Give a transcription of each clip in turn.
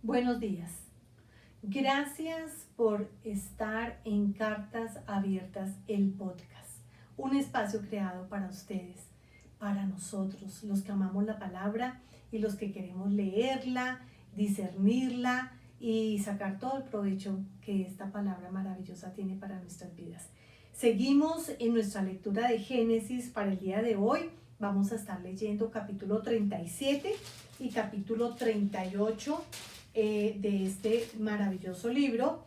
Buenos días. Gracias por estar en Cartas Abiertas, el podcast. Un espacio creado para ustedes, para nosotros, los que amamos la palabra y los que queremos leerla, discernirla y sacar todo el provecho que esta palabra maravillosa tiene para nuestras vidas. Seguimos en nuestra lectura de Génesis para el día de hoy. Vamos a estar leyendo capítulo 37 y capítulo 38 de este maravilloso libro.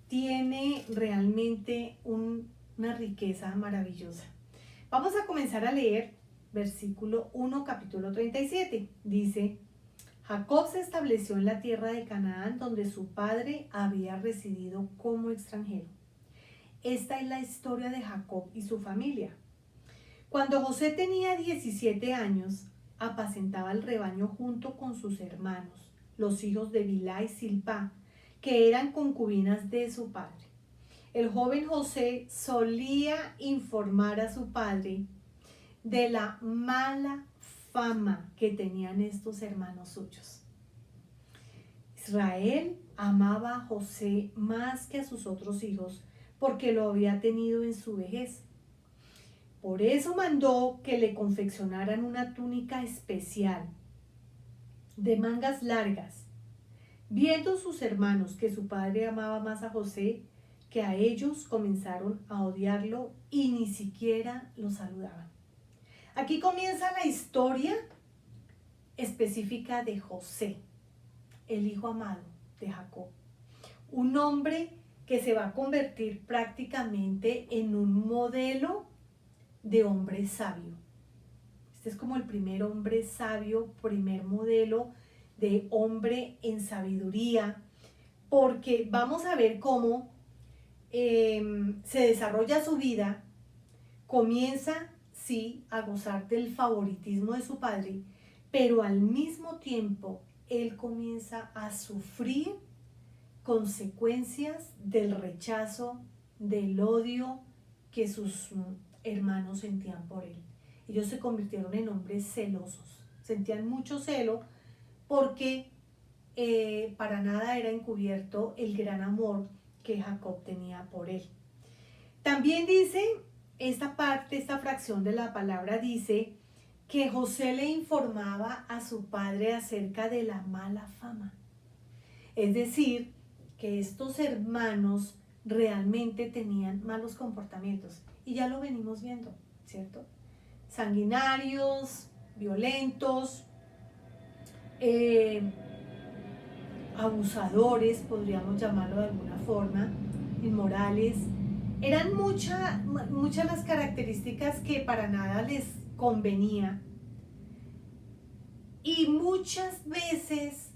Tiene realmente una riqueza maravillosa. Vamos a comenzar a leer versículo 1, capítulo 37. Dice: Jacob se estableció en la tierra de Canaán, donde su padre había residido como extranjero. Esta es la historia de Jacob y su familia. Cuando José tenía 17 años, apacentaba el rebaño junto con sus hermanos, los hijos de Bilhá y Silpá, que eran concubinas de su padre. El joven José solía informar a su padre de la mala fama que tenían estos hermanos suyos. Israel amaba a José más que a sus otros hijos porque lo había tenido en su vejez. Por eso mandó que le confeccionaran una túnica especial de mangas largas. Viendo sus hermanos que su padre amaba más a José que a ellos, comenzaron a odiarlo y ni siquiera lo saludaban. Aquí comienza la historia específica de José, el hijo amado de Jacob. Un hombre que se va a convertir prácticamente en un modelo de hombre sabio. Este es como el primer hombre sabio, primer modelo de hombre en sabiduría, porque vamos a ver cómo se desarrolla su vida. Comienza, sí, a gozar del favoritismo de su padre, pero al mismo tiempo él comienza a sufrir consecuencias del rechazo, del odio que sus hermanos sentían por él. Ellos se convirtieron en hombres celosos, sentían mucho celo porque para nada era encubierto el gran amor que Jacob tenía por él. También dice, esta parte, esta fracción de la palabra dice que José le informaba a su padre acerca de la mala fama. Es decir, que estos hermanos realmente tenían malos comportamientos. Y ya lo venimos viendo, ¿cierto? Sanguinarios, violentos, abusadores, podríamos llamarlo de alguna forma, inmorales. Eran muchas las características que para nada les convenía. Y muchas veces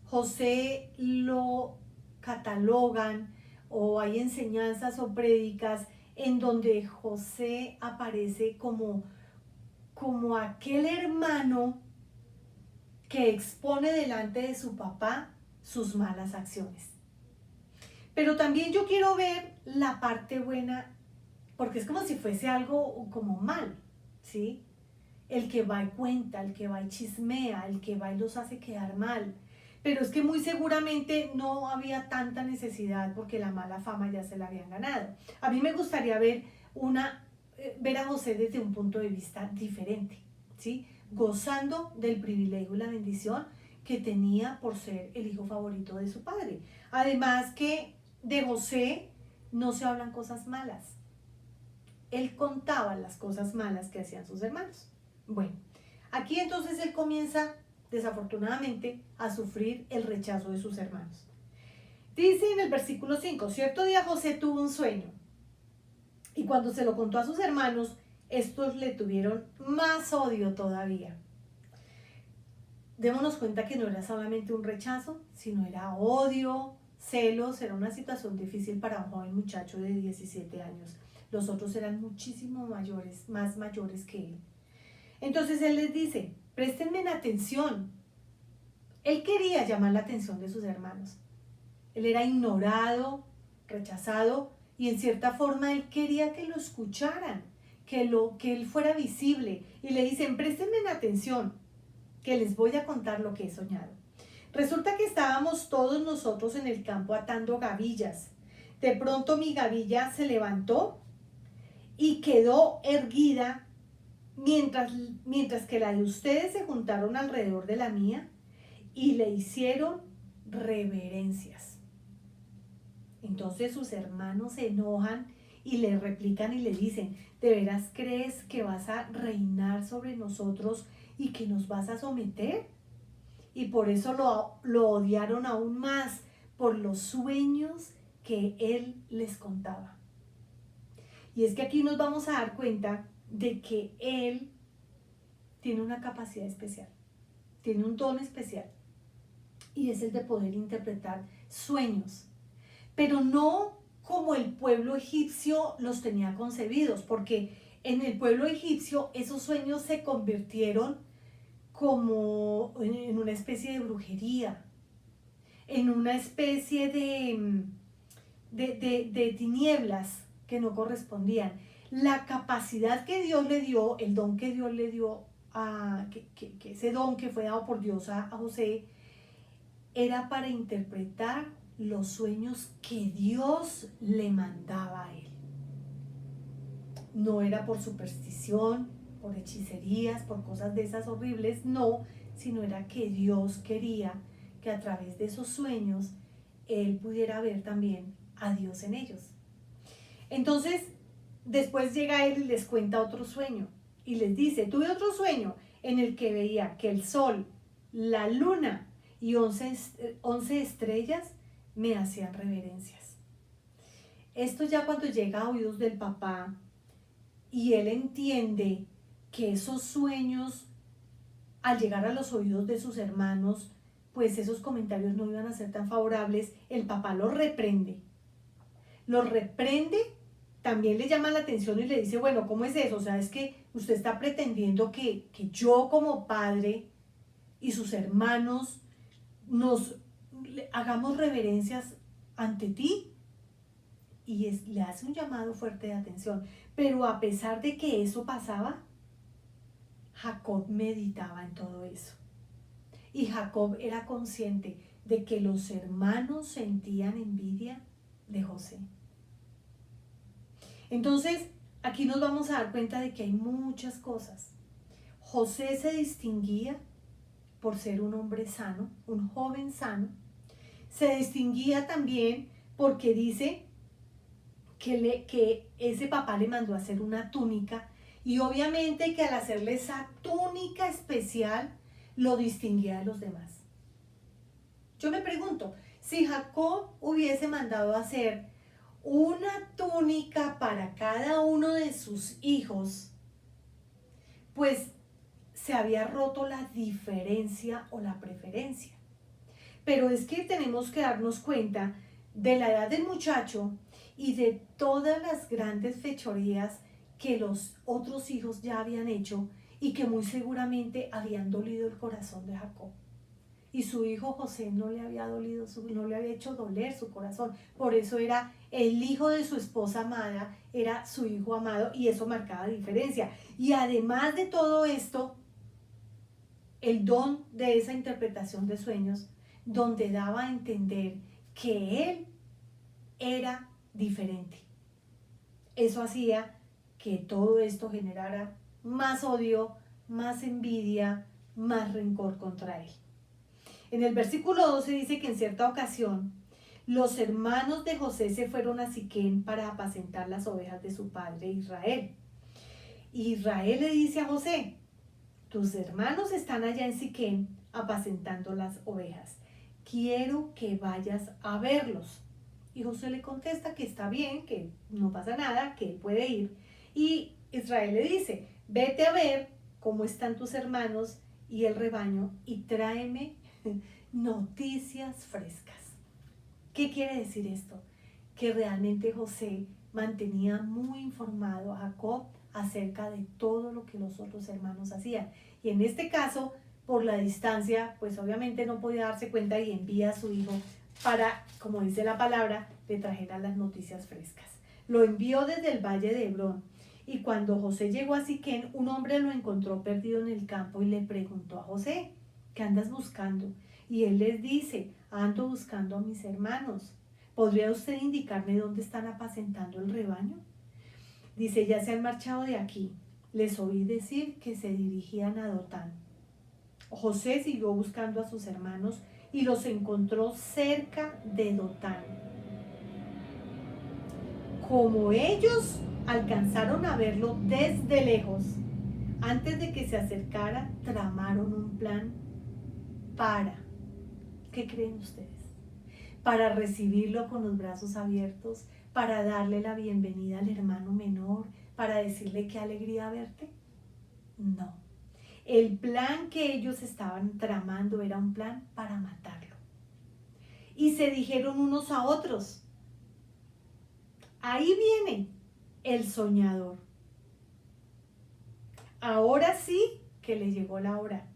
José lo catalogan, o hay enseñanzas o prédicas en donde José aparece como aquel hermano que expone delante de su papá sus malas acciones. Pero también yo quiero ver la parte buena, porque es como si fuese algo como mal, ¿sí? El que va y cuenta, el que va y chismea, el que va y los hace quedar mal. Pero es que muy seguramente no había tanta necesidad porque la mala fama ya se la habían ganado. A mí me gustaría ver a José desde un punto de vista diferente, ¿sí? Gozando del privilegio y la bendición que tenía por ser el hijo favorito de su padre. Además que de José no se hablan cosas malas. Él contaba las cosas malas que hacían sus hermanos. Bueno, aquí entonces él comienza desafortunadamente a sufrir el rechazo de sus hermanos. Dice en el versículo 5, cierto día José tuvo un sueño y cuando se lo contó a sus hermanos, estos le tuvieron más odio todavía. Démonos cuenta que no era solamente un rechazo, sino era odio, celos, era una situación difícil para un joven muchacho de 17 años. Los otros eran muchísimo mayores, más mayores que él. Entonces él les dice, préstenme atención. Él quería llamar la atención de sus hermanos. Él era ignorado, rechazado, y en cierta forma él quería que lo escucharan, que él fuera visible. Y le dicen, préstenme atención, que les voy a contar lo que he soñado. Resulta que estábamos todos nosotros en el campo atando gavillas. De pronto mi gavilla se levantó y quedó erguida mientras que la de ustedes se juntaron alrededor de la mía y le hicieron reverencias. Entonces sus hermanos se enojan y le replican y le dicen, ¿de veras crees que vas a reinar sobre nosotros y que nos vas a someter? Y por eso lo odiaron aún más por los sueños que él les contaba. Y es que aquí nos vamos a dar cuenta de que él tiene una capacidad especial, tiene un don especial, y es el de poder interpretar sueños, pero no como el pueblo egipcio los tenía concebidos, porque en el pueblo egipcio esos sueños se convirtieron como en una especie de brujería, en una especie de tinieblas que no correspondían. La capacidad que Dios le dio, el don que Dios le dio, que ese don que fue dado por Dios a José, era para interpretar los sueños que Dios le mandaba a él. No era por superstición, por hechicerías, por cosas de esas horribles, no, sino era que Dios quería que a través de esos sueños él pudiera ver también a Dios en ellos. Entonces, después llega él y les cuenta otro sueño y les dice, tuve otro sueño en el que veía que el sol, la luna y 11 estrellas me hacían reverencias. Esto ya cuando llega a oídos del papá y él entiende que esos sueños, al llegar a los oídos de sus hermanos, pues esos comentarios no iban a ser tan favorables, el papá lo reprende. Lo reprende, también le llama la atención y le dice, bueno, ¿cómo es eso? O sea, es que usted está pretendiendo que yo como padre y sus hermanos nos hagamos reverencias ante ti. Y le hace un llamado fuerte de atención. Pero a pesar de que eso pasaba, Jacob meditaba en todo eso. Y Jacob era consciente de que los hermanos sentían envidia de José. Entonces, aquí nos vamos a dar cuenta de que hay muchas cosas. José se distinguía por ser un hombre sano, un joven sano. Se distinguía también porque dice que ese papá le mandó a hacer una túnica, y obviamente que al hacerle esa túnica especial lo distinguía de los demás. Yo me pregunto, si Jacob hubiese mandado a hacer una túnica para cada uno de sus hijos, pues se había roto la diferencia o la preferencia. Pero es que tenemos que darnos cuenta de la edad del muchacho y de todas las grandes fechorías que los otros hijos ya habían hecho y que muy seguramente habían dolido el corazón de Jacob. Y su hijo José no le había dolido, no le había hecho doler su corazón. Por eso era el hijo de su esposa amada, era su hijo amado, y eso marcaba diferencia. Y además de todo esto, el don de esa interpretación de sueños, donde daba a entender que él era diferente. Eso hacía que todo esto generara más odio, más envidia, más rencor contra él. En el versículo 12 dice que en cierta ocasión los hermanos de José se fueron a Siquén para apacentar las ovejas de su padre Israel. Israel le dice a José, tus hermanos están allá en Siquén apacentando las ovejas. Quiero que vayas a verlos. Y José le contesta que está bien, que no pasa nada, que él puede ir. Y Israel le dice, vete a ver cómo están tus hermanos y el rebaño y tráeme noticias frescas. ¿Qué quiere decir esto? Que realmente José mantenía muy informado a Jacob acerca de todo lo que los otros hermanos hacían. Y en este caso, por la distancia, pues obviamente no podía darse cuenta y envía a su hijo para, como dice la palabra, le trajera las noticias frescas. Lo envió desde el valle de Hebrón. Y cuando José llegó a Siquén, un hombre lo encontró perdido en el campo y le preguntó a José, ¿qué andas buscando? Y él les dice, ando buscando a mis hermanos. ¿Podría usted indicarme dónde están apacentando el rebaño? Dice, ya se han marchado de aquí. Les oí decir que se dirigían a Dotán. José siguió buscando a sus hermanos y los encontró cerca de Dotán. Como ellos alcanzaron a verlo desde lejos, antes de que se acercara, tramaron un plan para, ¿qué creen ustedes? Para recibirlo con los brazos abiertos, para darle la bienvenida al hermano menor, para decirle qué alegría verte. No. El plan que ellos estaban tramando era un plan para matarlo. Y se dijeron unos a otros, ahí viene el soñador. Ahora sí que le llegó la hora.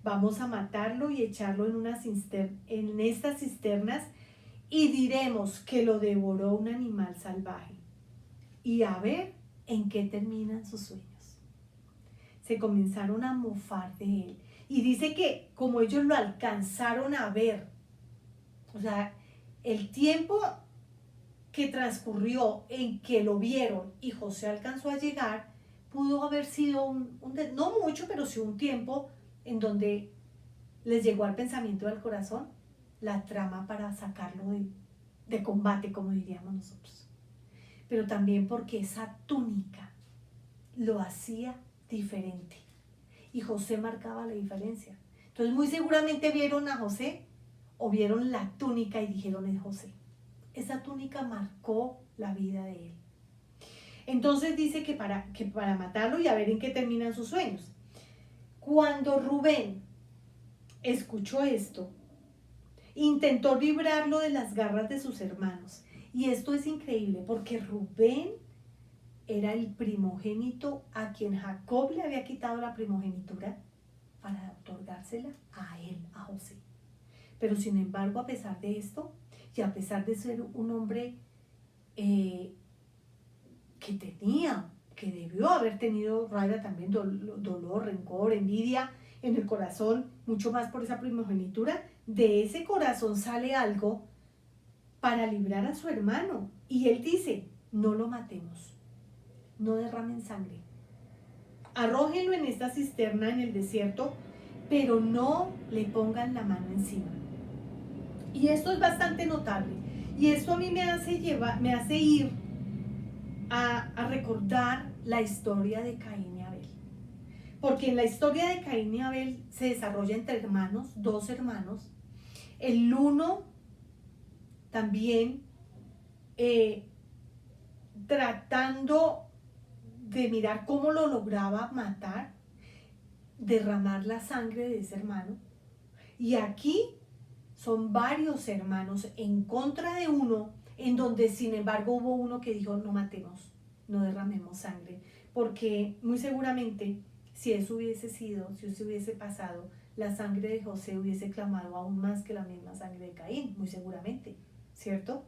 Vamos a matarlo y echarlo en estas cisternas y diremos que lo devoró un animal salvaje. Y a ver en qué terminan sus sueños. Se comenzaron a mofar de él. Y dice que como ellos lo alcanzaron a ver, o sea, el tiempo que transcurrió en que lo vieron y José alcanzó a llegar, pudo haber sido no mucho, pero sí un tiempo en donde les llegó al pensamiento del corazón la trama para sacarlo de combate, como diríamos nosotros. Pero también porque esa túnica lo hacía diferente. Y José marcaba la diferencia. Entonces muy seguramente vieron a José o vieron la túnica y dijeron es José. Esa túnica marcó la vida de él. Entonces dice que para matarlo y a ver en qué terminan sus sueños. Cuando Rubén escuchó esto, intentó librarlo de las garras de sus hermanos. Y esto es increíble porque Rubén era el primogénito a quien Jacob le había quitado la primogenitura para otorgársela a él, a José. Pero sin embargo, a pesar de esto, y a pesar de ser un hombre que debió haber tenido, Raira, también dolor, rencor, envidia en el corazón, mucho más por esa primogenitura, de ese corazón sale algo para librar a su hermano. Y él dice, no lo matemos, no derramen sangre, arrójenlo en esta cisterna en el desierto, pero no le pongan la mano encima. Y esto es bastante notable. Y esto a mí me hace ir a recordar la historia de Caín y Abel. Porque en la historia de Caín y Abel se desarrolla entre hermanos, dos hermanos. El uno también tratando de mirar cómo lo lograba matar, derramar la sangre de ese hermano. Y aquí son varios hermanos en contra de uno, en donde sin embargo hubo uno que dijo no matemos, no derramemos sangre, porque muy seguramente si eso hubiese pasado, la sangre de José hubiese clamado aún más que la misma sangre de Caín, muy seguramente, ¿cierto?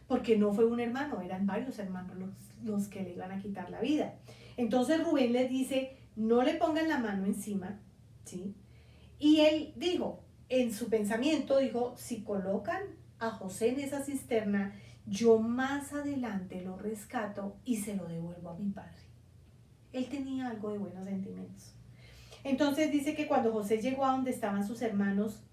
Porque no fue un hermano, eran varios hermanos los que le iban a quitar la vida. Entonces Rubén les dice, no le pongan la mano encima, ¿sí? Y él dijo, en su pensamiento dijo, si colocan a José en esa cisterna, yo más adelante lo rescato y se lo devuelvo a mi padre. Él tenía algo de buenos sentimientos. Entonces dice que cuando José llegó a donde estaban sus hermanos,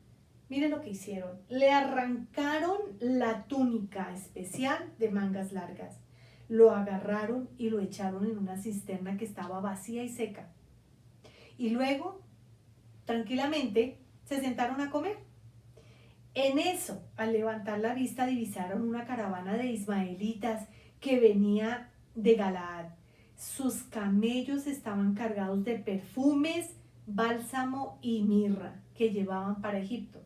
miren lo que hicieron. Le arrancaron la túnica especial de mangas largas. Lo agarraron y lo echaron en una cisterna que estaba vacía y seca. Y luego, tranquilamente, se sentaron a comer. En eso, al levantar la vista, divisaron una caravana de ismaelitas que venía de Galaad. Sus camellos estaban cargados de perfumes, bálsamo y mirra que llevaban para Egipto.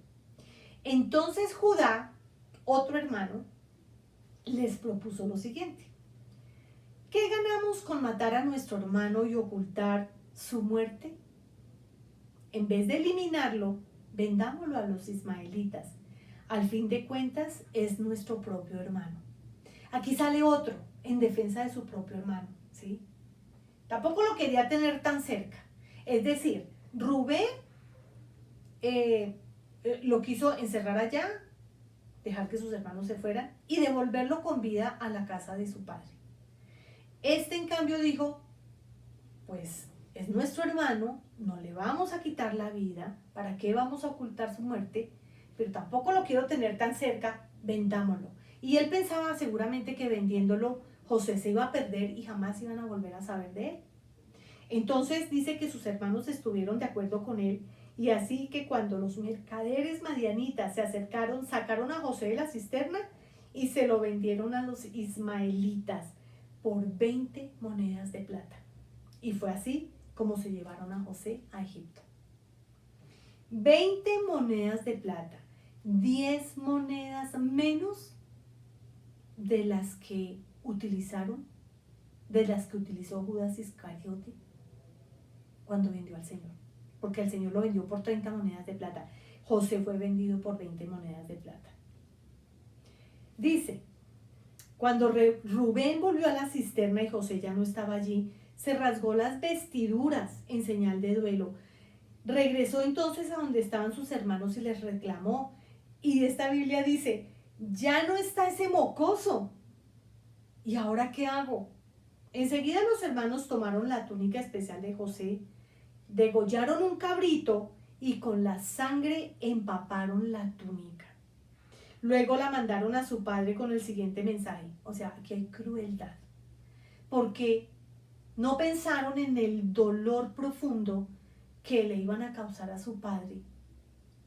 Entonces Judá, otro hermano, les propuso lo siguiente. ¿Qué ganamos con matar a nuestro hermano y ocultar su muerte? En vez de eliminarlo, vendámoslo a los ismaelitas. Al fin de cuentas, es nuestro propio hermano. Aquí sale otro en defensa de su propio hermano, ¿sí? Tampoco lo quería tener tan cerca. Es decir, Rubén lo quiso encerrar allá, dejar que sus hermanos se fueran y devolverlo con vida a la casa de su padre. Este en cambio dijo, pues es nuestro hermano, no le vamos a quitar la vida, ¿para qué vamos a ocultar su muerte? Pero tampoco lo quiero tener tan cerca, vendámoslo. Y él pensaba seguramente que vendiéndolo José se iba a perder y jamás iban a volver a saber de él. Entonces dice que sus hermanos estuvieron de acuerdo con él y así que cuando los mercaderes madianitas se acercaron, sacaron a José de la cisterna y se lo vendieron a los ismaelitas por 20 monedas de plata. Y fue así como se llevaron a José a Egipto. 20 monedas de plata, 10 monedas menos de las que utilizaron, de las que utilizó Judas Iscariote cuando vendió al Señor. Porque el Señor lo vendió por 30 monedas de plata. José fue vendido por 20 monedas de plata. Dice, cuando Rubén volvió a la cisterna y José ya no estaba allí, se rasgó las vestiduras en señal de duelo. Regresó entonces a donde estaban sus hermanos y les reclamó. Y esta Biblia dice, ya no está ese mocoso. ¿Y ahora qué hago? Enseguida los hermanos tomaron la túnica especial de José, degollaron un cabrito y con la sangre empaparon la túnica. Luego la mandaron a su padre con el siguiente mensaje. O sea, aquí hay crueldad. Porque no pensaron en el dolor profundo que le iban a causar a su padre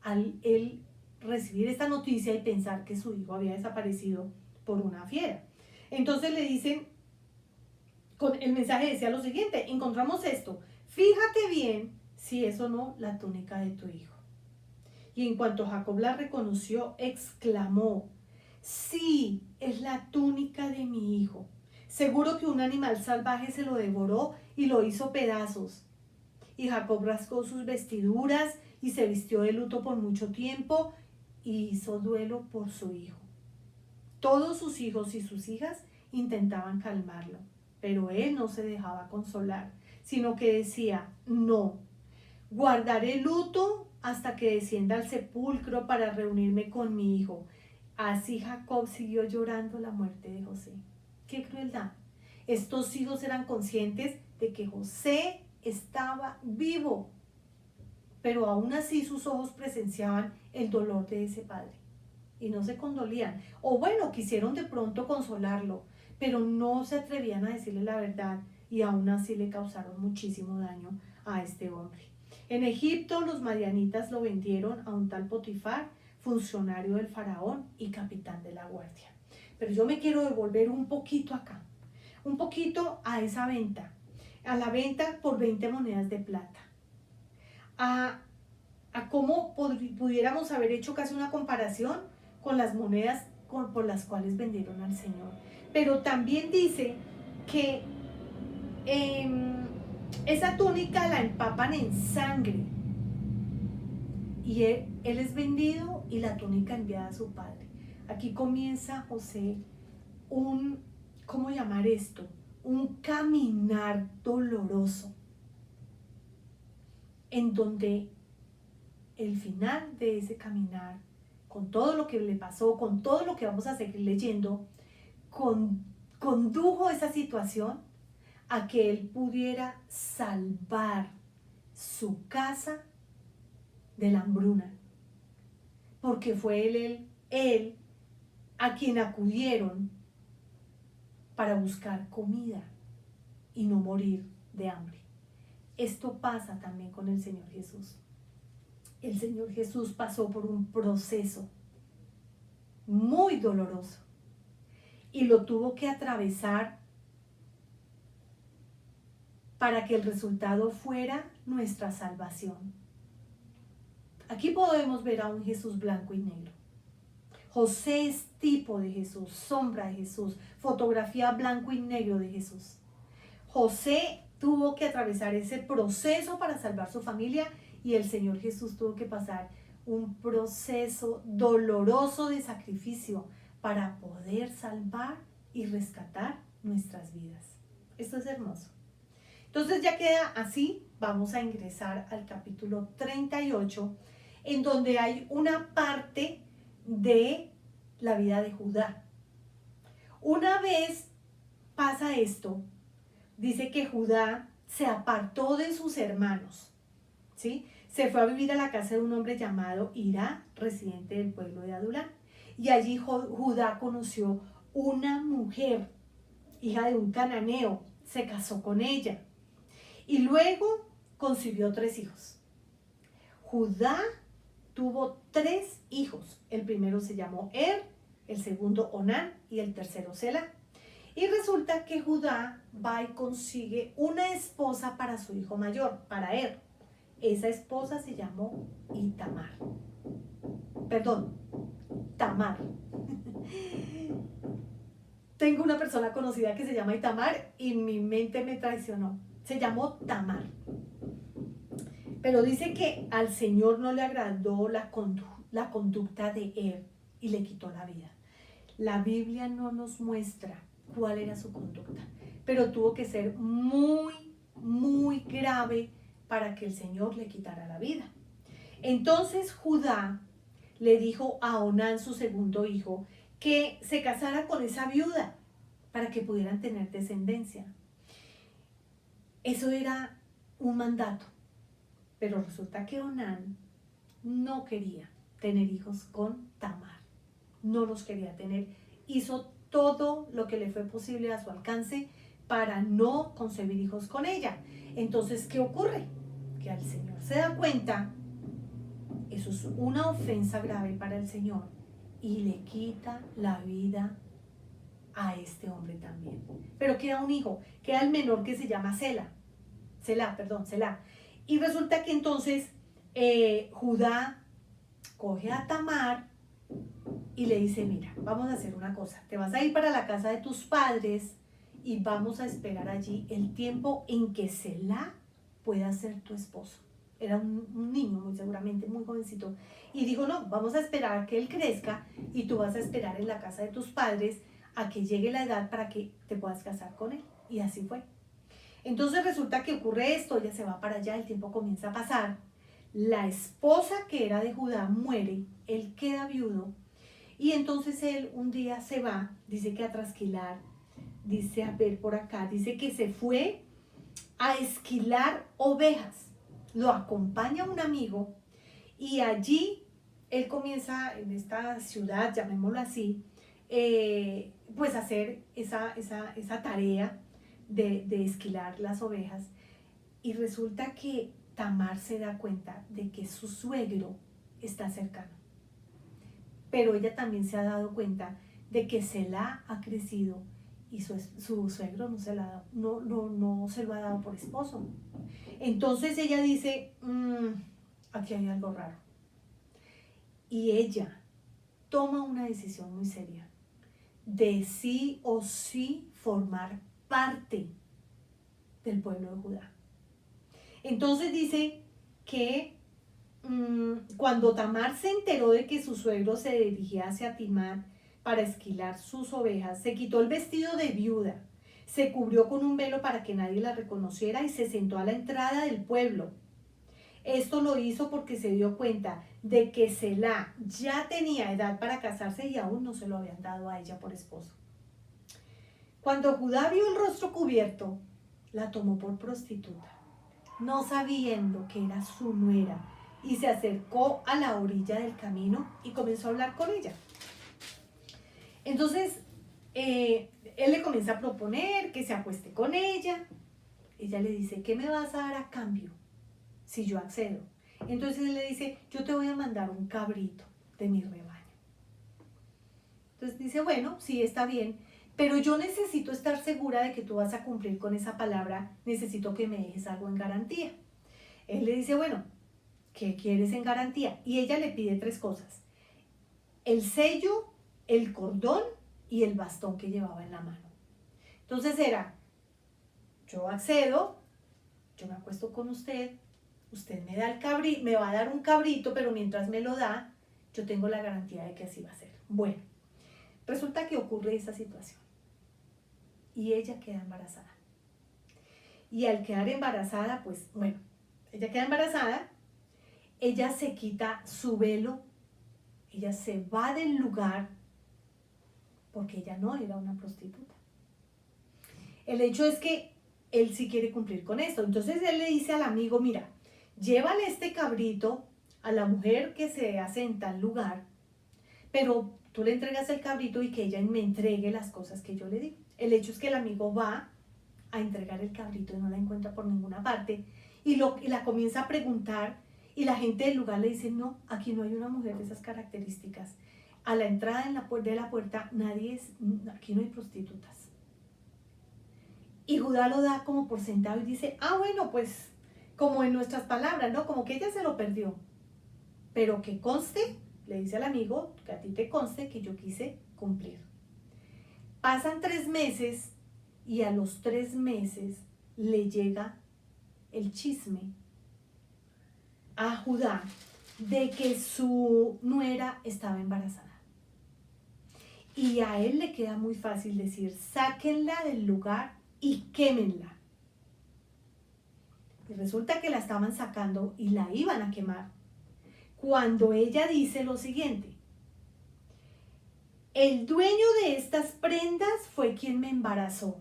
al él recibir esta noticia y pensar que su hijo había desaparecido por una fiera. Entonces le dicen, el mensaje decía lo siguiente, encontramos esto, fíjate bien si es o no la túnica de tu hijo. Y en cuanto Jacob la reconoció, exclamó, sí, es la túnica de mi hijo. Seguro que un animal salvaje se lo devoró y lo hizo pedazos. Y Jacob rasgó sus vestiduras y se vistió de luto por mucho tiempo y hizo duelo por su hijo. Todos sus hijos y sus hijas intentaban calmarlo, pero él no se dejaba consolar, sino que decía, no, guardaré luto hasta que descienda al sepulcro para reunirme con mi hijo. Así Jacob siguió llorando la muerte de José. ¡Qué crueldad! Estos hijos eran conscientes de que José estaba vivo, pero aún así sus ojos presenciaban el dolor de ese padre y no se condolían. O bueno, quisieron de pronto consolarlo, pero no se atrevían a decirle la verdad y aún así le causaron muchísimo daño a este hombre. En Egipto los madianitas lo vendieron a un tal Potifar, funcionario del faraón y capitán de la guardia. Pero yo me quiero devolver un poquito acá, un poquito a esa venta, a la venta por 20 monedas de plata, a cómo pudiéramos haber hecho casi una comparación con las monedas por las cuales vendieron al Señor. Pero también dice que esa túnica la empapan en sangre y él es vendido y la túnica enviada a su padre. Aquí comienza José ¿cómo llamar esto? Un caminar doloroso en donde el final de ese caminar, con todo lo que le pasó, con todo lo que vamos a seguir leyendo, condujo esa situación a que él pudiera salvar su casa de la hambruna, porque fue él a quien acudieron para buscar comida y no morir de hambre. Esto pasa también con el Señor Jesús. El Señor Jesús pasó por un proceso muy doloroso y lo tuvo que atravesar para que el resultado fuera nuestra salvación. Aquí podemos ver a un Jesús blanco y negro. José es tipo de Jesús, sombra de Jesús, fotografía blanco y negro de Jesús. José tuvo que atravesar ese proceso para salvar su familia y el Señor Jesús tuvo que pasar un proceso doloroso de sacrificio para poder salvar y rescatar nuestras vidas. Esto es hermoso. Entonces ya queda así, vamos a ingresar al capítulo 38, en donde hay una parte de la vida de Judá. Una vez pasa esto, dice que Judá se apartó de sus hermanos, ¿sí? Se fue a vivir a la casa de un hombre llamado Hira, residente del pueblo de Adulán. Y allí Judá conoció una mujer, hija de un cananeo, se casó con ella y luego concibió 3 hijos. Judá tuvo 3 hijos. El primero se llamó el segundo Onán y el tercero Sela. Y resulta que Judá va y consigue una esposa para su hijo mayor, para Esa esposa se llamó Itamar. Perdón, Tamar. Tengo una persona conocida que se llama Itamar y mi mente me traicionó. Se llamó Tamar. Pero dice que al Señor no le agradó la conducta de y le quitó la vida. La Biblia no nos muestra cuál era su conducta, pero tuvo que ser muy, muy grave para que el Señor le quitara la vida. Entonces Judá le dijo a Onán, su segundo hijo, que se casara con esa viuda para que pudieran tener descendencia. Eso era un mandato, pero resulta que Onán no quería tener hijos con Tamar, no los quería tener, hizo todo lo que le fue posible a su alcance para no concebir hijos con ella. Entonces, ¿qué ocurre? Que al Señor se da cuenta, eso es una ofensa grave para el Señor, y le quita la vida a este hombre también. Pero queda un hijo, queda el menor que se llama Sela. Y resulta que entonces Judá coge a Tamar y le dice, mira, vamos a hacer una cosa, te vas a ir para la casa de tus padres y vamos a esperar allí el tiempo en que Sela pueda ser tu esposo. Era un niño, muy seguramente, muy jovencito. Y dijo, no, vamos a esperar a que él crezca y tú vas a esperar en la casa de tus padres a que llegue la edad para que te puedas casar con él. Y así fue. Entonces resulta que ocurre esto, ella se va para allá, el tiempo comienza a pasar. La esposa que era de Judá muere, él queda viudo. Y entonces él un día se va, dice que a trasquilar, dice, a ver por acá, dice que se fue a esquilar ovejas. Lo acompaña un amigo y allí él comienza en esta ciudad, llamémoslo así, pues hacer esa tarea de esquilar las ovejas. Y resulta que Tamar se da cuenta de que su suegro está cercano. Pero ella también se ha dado cuenta de que Sela ha crecido y su suegro no se lo ha dado por esposo. Entonces ella dice, aquí hay algo raro. Y ella toma una decisión muy seria de sí o sí formar parte del pueblo de Judá. Entonces dice que cuando Tamar se enteró de que su suegro se dirigía hacia Timar para esquilar sus ovejas, se quitó el vestido de viuda, se cubrió con un velo para que nadie la reconociera y se sentó a la entrada del pueblo. Esto lo hizo porque se dio cuenta de que Sela ya tenía edad para casarse y aún no se lo habían dado a ella por esposo. Cuando Judá vio el rostro cubierto, la tomó por prostituta, no sabiendo que era su nuera, y se acercó a la orilla del camino y comenzó a hablar con ella. Entonces, él le comienza a proponer que se acueste con ella. Ella le dice, ¿qué me vas a dar a cambio si yo accedo? Entonces él le dice, yo te voy a mandar un cabrito de mi rebaño. Entonces dice, bueno, sí, está bien, pero yo necesito estar segura de que tú vas a cumplir con esa palabra, necesito que me dejes algo en garantía. Él le dice, bueno, ¿qué quieres en garantía? Y ella le pide 3 cosas: el sello, el cordón y el bastón que llevaba en la mano. Entonces era, yo accedo, yo me acuesto con usted me da el cabrito, me va a dar un cabrito, pero mientras me lo da, yo tengo la garantía de que así va a ser. Bueno, resulta que ocurre esa situación y ella queda embarazada. Y al quedar embarazada, pues bueno, ella queda embarazada ella se quita su velo, ella se va del lugar porque ella no era una prostituta. El hecho es que él sí quiere cumplir con esto. Entonces él le dice al amigo, mira, llévale este cabrito a la mujer que se hace en tal lugar, pero tú le entregas el cabrito y que ella me entregue las cosas que yo le di. El hecho es que el amigo va a entregar el cabrito y no la encuentra por ninguna parte y la comienza a preguntar y la gente del lugar le dice, no, aquí no hay una mujer de esas características. A la entrada de la puerta aquí no hay prostitutas. Y Judá lo da como por sentado y dice, bueno, pues como en nuestras palabras, ¿no? Como que ella se lo perdió. Pero que conste, le dice al amigo, que a ti te conste que yo quise cumplir. Pasan 3 meses y a los 3 meses le llega el chisme a Judá de que su nuera estaba embarazada. Y a él le queda muy fácil decir, sáquenla del lugar y quémenla. Y resulta que la estaban sacando y la iban a quemar. Cuando ella dice lo siguiente, el dueño de estas prendas fue quien me embarazó.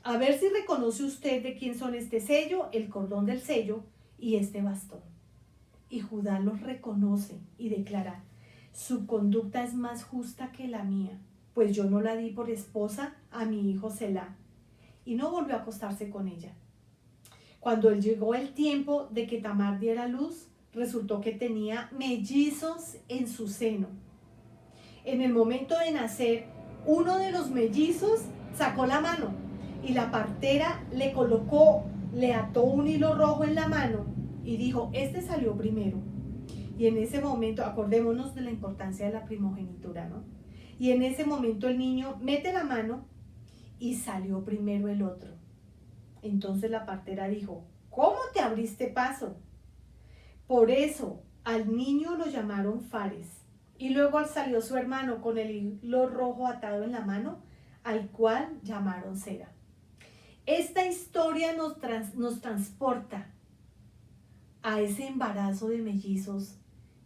A ver si reconoce usted de quién son este sello, el cordón del sello y este bastón. Y Judá los reconoce y declara, su conducta es más justa que la mía, pues yo no la di por esposa a mi hijo Selá, y no volvió a acostarse con ella. Cuando llegó el tiempo de que Tamar diera luz, resultó que tenía mellizos en su seno. En el momento de nacer, uno de los mellizos sacó la mano y la partera le ató un hilo rojo en la mano y dijo, este salió primero. Y en ese momento, acordémonos de la importancia de la primogenitura, ¿no? Y en ese momento el niño mete la mano y salió primero el otro. Entonces la partera dijo, ¿cómo te abriste paso? Por eso al niño lo llamaron Fares. Y luego salió su hermano con el hilo rojo atado en la mano, al cual llamaron Sera. Esta historia nos transporta a ese embarazo de mellizos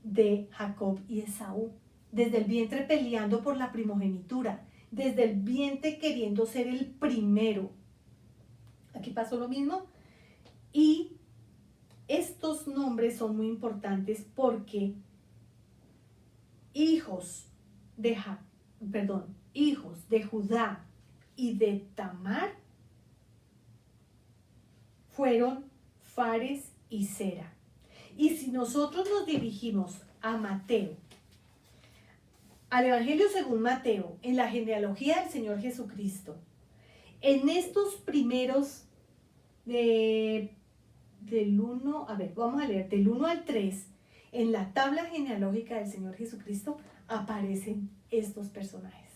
de Jacob y Esaú, desde el vientre peleando por la primogenitura, desde el vientre queriendo ser el primero. Aquí pasó lo mismo. Y estos nombres son muy importantes porque hijos de Judá y de Tamar fueron Fares y Sera. Y si nosotros nos dirigimos a Mateo, al Evangelio según Mateo, en la genealogía del Señor Jesucristo, en estos primeros del 1, vamos a leer del 1 al 3, en la tabla genealógica del Señor Jesucristo aparecen estos personajes.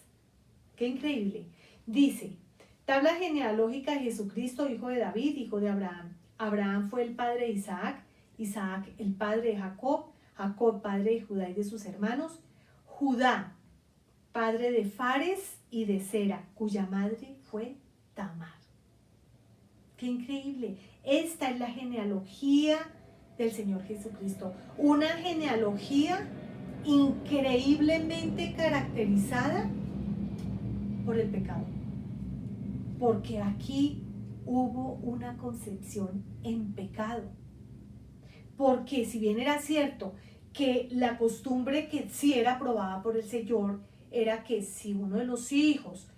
¡Qué increíble! Dice, tabla genealógica de Jesucristo, hijo de David, hijo de Abraham. Abraham fue el padre de Isaac, Isaac el padre de Jacob, Jacob padre de Judá y de sus hermanos, Judá padre de Fares y de Sera, cuya madre fue Tamar. ¡Qué increíble! Esta es la genealogía del Señor Jesucristo. Una genealogía increíblemente caracterizada por el pecado. Porque aquí hubo una concepción en pecado. Porque si bien era cierto que la costumbre que sí era aprobada por el Señor era que si uno de los hijos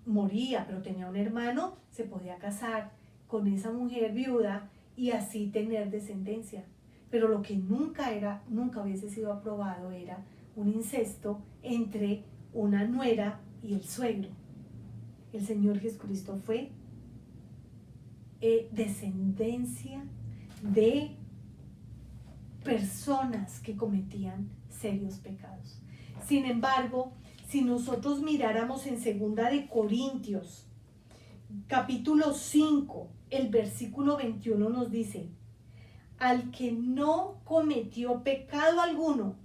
moría pero tenía un hermano, se podía casar con esa mujer viuda y así tener descendencia. Pero lo que nunca hubiese sido aprobado era un incesto entre una nuera y el suegro. El Señor Jesucristo fue descendencia de personas que cometían serios pecados. Sin embargo, si nosotros miráramos en 2 de Corintios, capítulo 5, el versículo 21 nos dice, al que no cometió pecado alguno,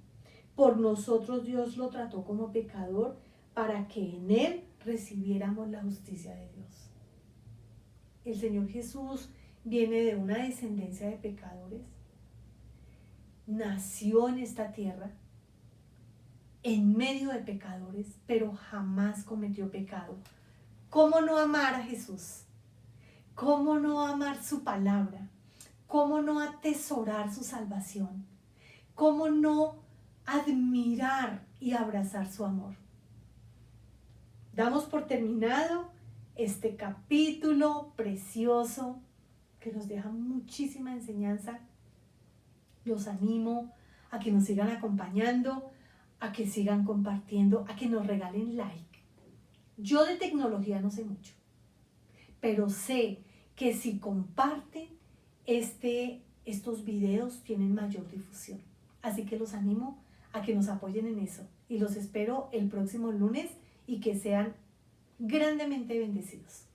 por nosotros Dios lo trató como pecador para que en él recibiéramos la justicia de Dios. El Señor Jesús viene de una descendencia de pecadores. nació en esta tierra, en medio de pecadores, pero jamás cometió pecado. ¿Cómo no amar a Jesús? ¿Cómo no amar su palabra? ¿Cómo no atesorar su salvación? ¿Cómo no admirar y abrazar su amor? Damos por terminado este capítulo precioso que nos deja muchísima enseñanza. Los animo a que nos sigan acompañando, a que sigan compartiendo, a que nos regalen like. Yo de tecnología no sé mucho, pero sé que si comparten estos videos tienen mayor difusión. Así que los animo a que nos apoyen en eso y los espero el próximo lunes y que sean grandemente bendecidos.